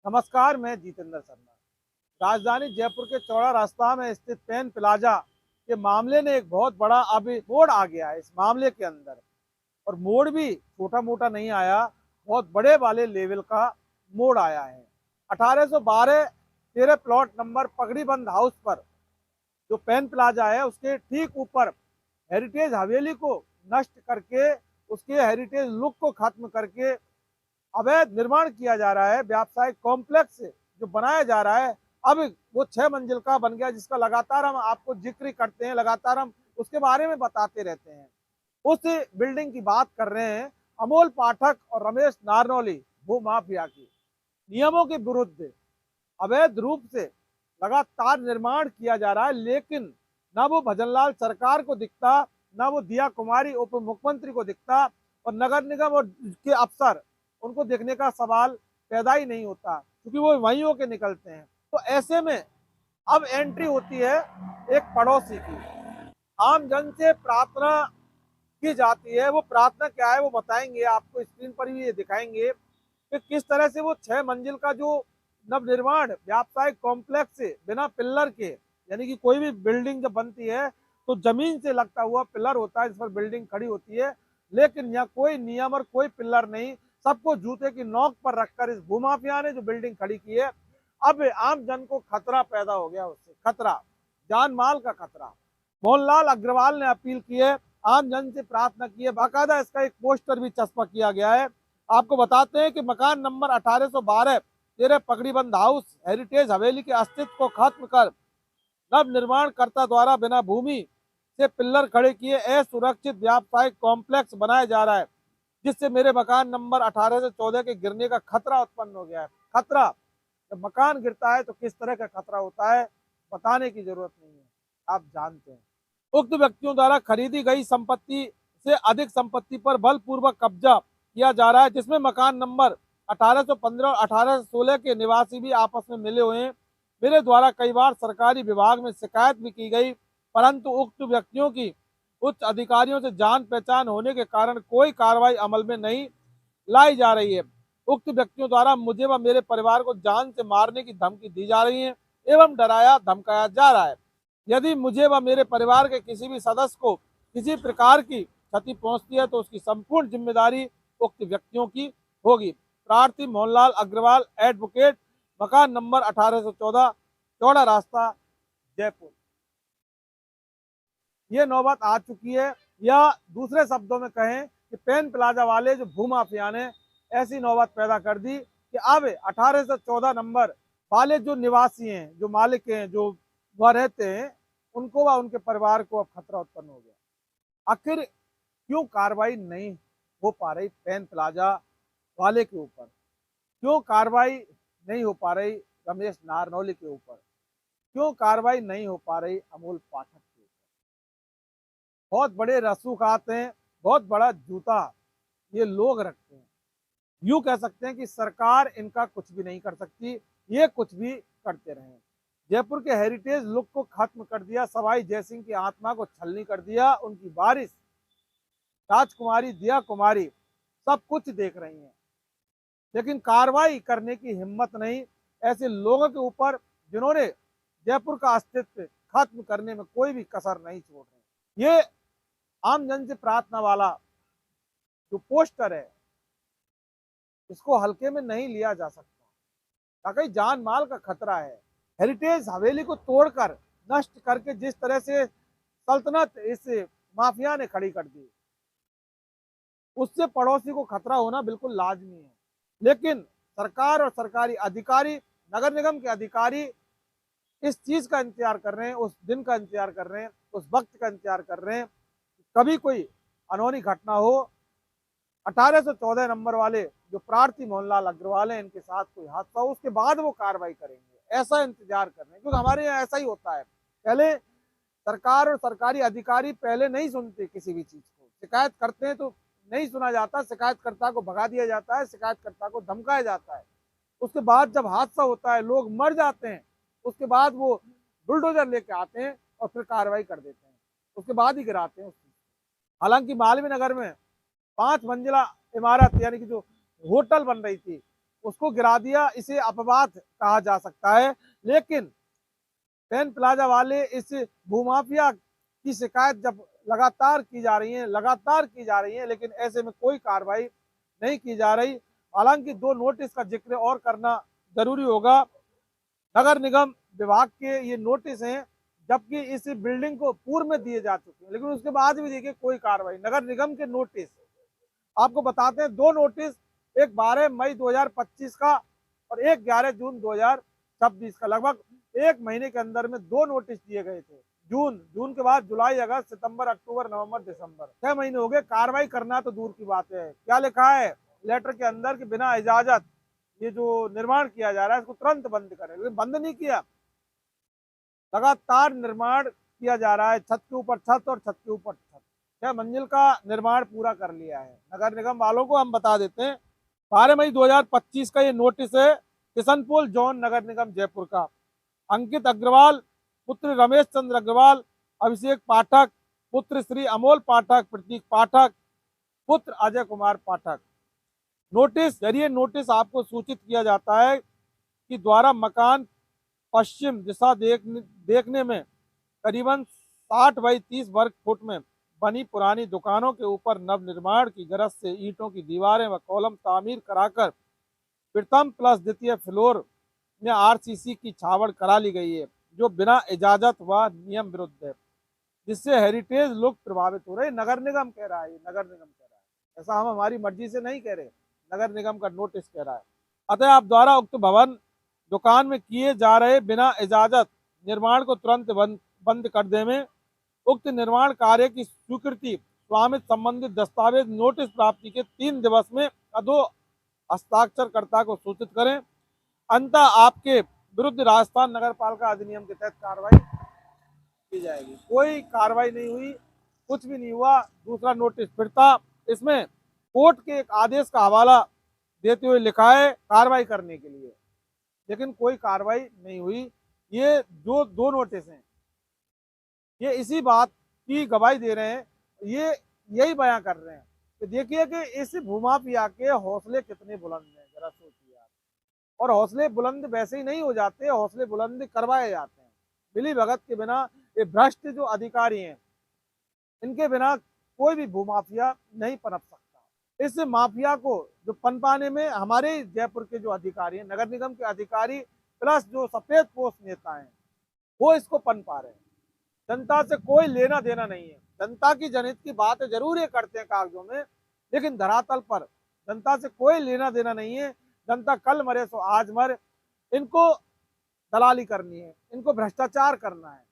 नमस्कार, मैं जितेंद्र शर्मा। राजधानी जयपुर के चौड़ा रास्ता में स्थित पेन प्लाजा के मामले ने एक बहुत बड़ा अभी मोड़ आ गया है इस मामले के अंदर। और मोड़ भी छोटा मोटा नहीं आया, बहुत बड़े वाले लेवल का मोड़ आया है। 1812 13 प्लॉट नंबर पगड़ीबंद हाउस पर जो पेन प्लाजा है उसके ठीक ऊपर हेरिटेज हवेली को नष्ट करके, उसके हेरिटेज लुक को खत्म करके अवैध निर्माण किया जा रहा है। व्यावसायिक कॉम्प्लेक्स जो बनाया जा रहा है अब वो 6 मंजिल का बन गया, जिसका लगातार हम आपको जिक्र करते हैं, लगातार हम उसके बारे में बताते रहते हैं। उस बिल्डिंग की बात कर रहे हैं अमोल पाठक और रमेश नारनौली भू माफिया की। नियमों के विरुद्ध अवैध रूप से लगातार निर्माण किया जा रहा है, लेकिन ना वो भजनलाल सरकार को दिखता, ना वो दिया कुमारी उप मुख्यमंत्री को दिखता, और नगर निगम और के अफसर उनको देखने का सवाल पैदा ही नहीं होता, क्योंकि वो वहीं होके निकलते हैं। तो ऐसे में अब एंट्री होती है एक पड़ोसी की। आम जन से प्रार्थना की जाती है। वो प्रार्थना क्या है वो बताएंगे आपको, स्क्रीन पर भी ये दिखाएंगे कि किस तरह से वो 6 मंजिल का जो नवनिर्माण व्यावसायिक कॉम्प्लेक्स बिना पिल्लर के, यानी कि कोई भी बिल्डिंग जब बनती है तो जमीन से लगता हुआ पिल्लर होता है जिस पर बिल्डिंग खड़ी होती है, लेकिन यहाँ कोई नियम और कोई पिल्लर नहीं, सबको जूते की नोक पर रखकर इस भूमाफिया ने जो बिल्डिंग खड़ी की है, अब आम जन को खतरा पैदा हो गया, उससे खतरा, जान माल का खतरा। मोहनलाल अग्रवाल ने अपील की है, आम जन से प्रार्थना की है, बाकायदा इसका एक पोस्टर भी चस्पा किया गया है। आपको बताते हैं कि मकान नंबर 1812 13 पगड़ीबंद हाउस हेरिटेज हवेली के अस्तित्व को खत्म कर नव निर्माणकर्ता द्वारा बिना भूमि से पिल्लर खड़े किए असुरक्षित व्यावसायिक कॉम्प्लेक्स बनाया जा रहा है, जिससे मेरे मकान नंबर 18 से 14 के गिरने का खतरा उत्पन्न हो गया है। खतरा, जब मकान गिरता है तो किस तरह का खतरा होता है बताने की जरूरत नहीं है, आप जानते हैं। उक्त व्यक्तियों द्वारा खरीदी गई संपत्ति से अधिक संपत्ति पर बलपूर्वक कब्जा किया जा रहा है, जिसमें मकान नंबर 1815 और 1816 के निवासी भी आपस में मिले हुए हैं। मेरे द्वारा कई बार सरकारी विभाग में शिकायत भी की गई, परंतु उक्त व्यक्तियों की उच्च अधिकारियों से जान पहचान होने के कारण कोई कार्रवाई अमल में नहीं लाई जा रही है। उक्त व्यक्तियों द्वारा मुझे व मेरे परिवार को जान से मारने की धमकी दी जा रही है एवं डराया धमकाया जा रहा है। यदि मुझे व मेरे परिवार के किसी भी सदस्य को किसी प्रकार की क्षति पहुंचती है तो उसकी संपूर्ण जिम्मेदारी उक्त व्यक्तियों की होगी। प्रार्थी मोहनलाल अग्रवाल, एडवोकेट, मकान नंबर 1814, चौड़ा रास्ता, जयपुर। ये नौबत आ चुकी है, या दूसरे शब्दों में कहें कि पेन प्लाजा वाले जो भूमाफिया ने ऐसी नौबत पैदा कर दी कि अब 18 से 14 नंबर वाले जो निवासी हैं, जो मालिक हैं, जो वह रहते हैं, उनको व उनके परिवार को अब खतरा उत्पन्न हो गया। आखिर क्यों कार्रवाई नहीं हो पा रही पेन प्लाजा वाले के ऊपर? क्यों कार्रवाई नहीं हो पा रही रमेश नारनौली के ऊपर? क्यों कार्रवाई नहीं हो पा रही अमोल पाठक के ऊपर? बहुत बड़े रसूखात हैं, बहुत बड़ा जूता ये लोग रखते हैं। यूं कह सकते हैं कि सरकार इनका कुछ भी नहीं कर सकती, ये कुछ भी करते रहे। जयपुर के हेरिटेज लुक को खत्म कर दिया, सवाई जयसिंह की आत्मा को छलनी कर दिया, उनकी वारिस राजकुमारी दिया कुमारी सब कुछ देख रही हैं, लेकिन कार्रवाई करने की हिम्मत नहीं ऐसे लोगों के ऊपर जिन्होंने जयपुर का अस्तित्व खत्म करने में कोई भी कसर नहीं छोड़ रहे। ये आम जन से प्रार्थना वाला जो पोस्टर है, इसको हल्के में नहीं लिया जा सकता, ताकि जान माल का खतरा है। हेरिटेज हवेली को तोड़कर नष्ट करके जिस तरह से सल्तनत इस माफिया ने खड़ी कर दी, उससे पड़ोसी को खतरा होना बिल्कुल लाजमी है। लेकिन सरकार और सरकारी अधिकारी, नगर निगम के अधिकारी इस चीज का इंतजार कर रहे हैं, उस दिन का इंतजार कर रहे हैं, उस वक्त का इंतजार कर रहे हैं, कभी कोई अनहोनी घटना हो, 18 से 14 नंबर वाले जो प्रार्थी मोहनलाल अग्रवाल हैं इनके साथ कोई हादसा हो, उसके बाद वो कार्रवाई करेंगे, ऐसा इंतजार कर रहे हैं। क्योंकि हमारे यहाँ ऐसा ही होता है, पहले सरकार और सरकारी अधिकारी पहले नहीं सुनते किसी भी चीज को, शिकायत करते हैं तो नहीं सुना जाता, शिकायतकर्ता को भगा दिया जाता है, शिकायतकर्ता को धमकाया जाता है। उसके बाद जब हादसा होता है, लोग मर जाते हैं, उसके बाद वो बुलडोजर लेके आते हैं और फिर कार्रवाई कर देते हैं, उसके बाद ही गिराते हैं उस चीज। हालांकि मालवीय नगर में 5 मंजिला इमारत यानी कि जो होटल बन रही थी, उसको गिरा दिया, इसे अपवाद कहा जा सकता है। लेकिन पेन प्लाजा वाले इस भूमाफिया की शिकायत जब लगातार की जा रही है, लेकिन ऐसे में कोई कार्रवाई नहीं की जा रही। हालांकि 2 नोटिस का जिक्र और करना जरूरी होगा। नगर निगम विभाग के ये नोटिस हैं, जबकि इस बिल्डिंग को पूर्व में दिए जा चुके हैं, लेकिन उसके बाद भी देखिए कोई कार्रवाई। नगर निगम के नोटिस आपको बताते हैं, 2 नोटिस, एक 12 मई 2025 का और एक 11 जून 2026 का। लगभग 1 महीने के अंदर में 2 नोटिस दिए गए थे। जून के बाद जुलाई, अगस्त, सितंबर, अक्टूबर, नवंबर, दिसंबर, 6 महीने हो गए। कार्रवाई करना तो दूर की बात है। क्या लिखा है लेटर के अंदर कि बिना इजाजत ये जो निर्माण किया जा रहा है इसको तुरंत बंद करें, लेकिन बंद नहीं किया। लगातार निर्माण किया जा रहा है, छत के ऊपर छत और छत के ऊपर छत। 6 मंजिल का निर्माण पूरा कर लिया है। नगर निगम वालों को हम बता देते हैं, 12 मई 2025 का ये नोटिस है किशनपोल जोन नगर निगम जयपुर का। अंकित अग्रवाल पुत्र रमेश चंद्र अग्रवाल, अभिषेक पाठक पुत्र श्री अमोल पाठक, प्रतीक पाठक पुत्र अजय कुमार पाठक। नोटिस जरिए नोटिस आपको सूचित किया जाता है कि द्वारा मकान पश्चिम दिशा देखने में करीबन 60 बाई 30 वर्ग फुट में बनी पुरानी दुकानों के ऊपर नवनिर्माण की गरज से ईंटों की दीवारें व कॉलम तामीर कराकर प्रथम प्लस द्वितीय फ्लोर में आरसीसी की छावड़ करा ली गई है, जो बिना इजाजत व नियम विरुद्ध है, जिससे हेरिटेज लुक प्रभावित हो रहे। नगर निगम कह रहा है, नगर निगम कह रहा है, ऐसा हम हमारी मर्जी से नहीं कह रहे, नगर निगम का नोटिस कह रहा है। अतः आप द्वारा उक्त भवन दुकान में किए जा रहे बिना इजाजत निर्माण को तुरंत बंद कर देने, उक्त निर्माण कार्य की स्वीकृति स्वामित्व संबंधित दस्तावेज नोटिस प्राप्ति के 3 दिवस में अधो हस्ताक्षरकर्ता को सूचित करें। अंततः आपके विरुद्ध राजस्थान नगर पालिका अधिनियम के तहत कार्रवाई की जाएगी। कोई कार्रवाई नहीं हुई, कुछ भी नहीं हुआ। दूसरा नोटिस फिर था, इसमें कोर्ट के एक आदेश का हवाला देते हुए लिखा है कार्रवाई करने के लिए, लेकिन कोई कार्रवाई नहीं हुई। ये जो 2 नोटिस हैं ये इसी बात की गवाही दे रहे हैं, ये यही बयां कर रहे हैं कि देखिए कि इस भूमाफिया के हौसले कितने बुलंद हैं, जरा सोचिए आप। और हौसले बुलंद वैसे ही नहीं हो जाते, हौसले बुलंद करवाए जाते हैं। मिली भगत के बिना, ये भ्रष्ट जो अधिकारी हैं इनके बिना कोई भी भूमाफिया नहीं पनप सकता। इस माफिया को जो पनपाने में हमारे जयपुर के जो अधिकारी हैं, नगर निगम के अधिकारी प्लस जो सफेद पोष नेता हैं, वो इसको पनपा रहे हैं। जनता से कोई लेना देना नहीं है। जनता की जनहित की बात जरूर ये करते हैं कागजों में, लेकिन धरातल पर जनता से कोई लेना देना नहीं है। जनता कल मरे सो आज मर, इनको दलाली करनी है, इनको भ्रष्टाचार करना है,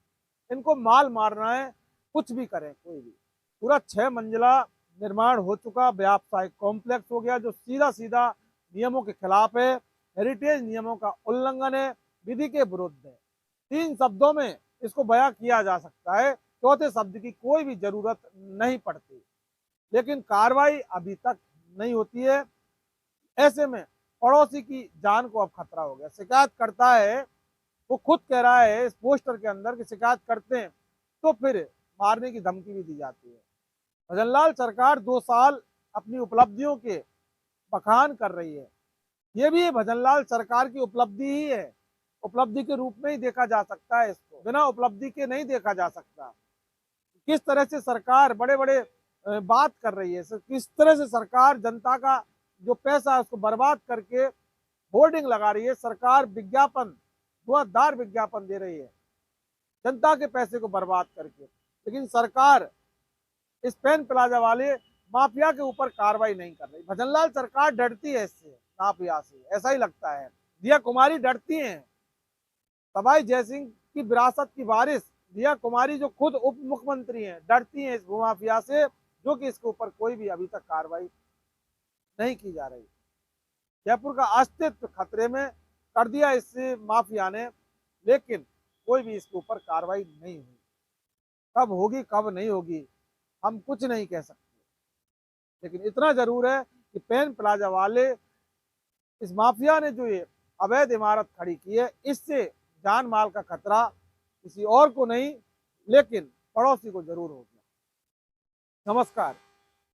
इनको माल मारना है, कुछ भी करें कोई भी। पूरा 6 मंजिला निर्माण हो चुका व्यावसायिक कॉम्प्लेक्स हो गया, जो सीधा सीधा नियमों के खिलाफ है, हेरिटेज नियमों का उल्लंघन है, विधि के विरुद्ध है। 3 शब्दों में इसको बयां किया जा सकता है, चौथे शब्द की कोई भी जरूरत नहीं पड़ती, लेकिन कार्रवाई अभी तक नहीं होती है। ऐसे में पड़ोसी की जान को अब खतरा हो गया। शिकायत करता है, वो खुद कह रहा है इस पोस्टर के अंदर कि शिकायत करते हैं तो फिर मारने की धमकी भी दी जाती है। भजनलाल सरकार 2 साल अपनी उपलब्धियों के बखान कर रही है, ये भी भजनलाल सरकार की उपलब्धि ही है। उपलब्धि के रूप में ही देखा जा सकता है, इसको बिना उपलब्धि के नहीं देखा जा सकता। किस तरह से सरकार बड़े बड़े बात कर रही है, किस तरह से सरकार जनता का जो पैसा है उसको बर्बाद करके होर्डिंग लगा रही है। सरकार विज्ञापन, धुआंधार विज्ञापन दे रही है जनता के पैसे को बर्बाद करके, लेकिन सरकार इस पेन प्लाजा वाले माफिया के ऊपर कार्रवाई नहीं कर रही। भजनलाल सरकार डरती है इससे, माफिया से, ऐसा ही लगता है। दिया कुमारी डरती हैं, सवाई जयसिंह की विरासत की वारिस दिया कुमारी जो खुद उप मुख्यमंत्री हैं, डरती हैं इस भूमाफिया से, जो कि इसके ऊपर कोई भी अभी तक कार्रवाई नहीं की जा रही। जयपुर का अस्तित्व खतरे में कर दिया इस माफिया ने, लेकिन कोई भी इसके ऊपर कार्रवाई नहीं हुई। कब होगी कब नहीं होगी हम कुछ नहीं कह सकते, लेकिन इतना जरूर है कि पेन प्लाजा वाले, इस माफिया ने जो ये अवैध इमारत खड़ी की है, इससे जान माल का खतरा किसी और को नहीं, लेकिन पड़ोसी को जरूर होगा। नमस्कार।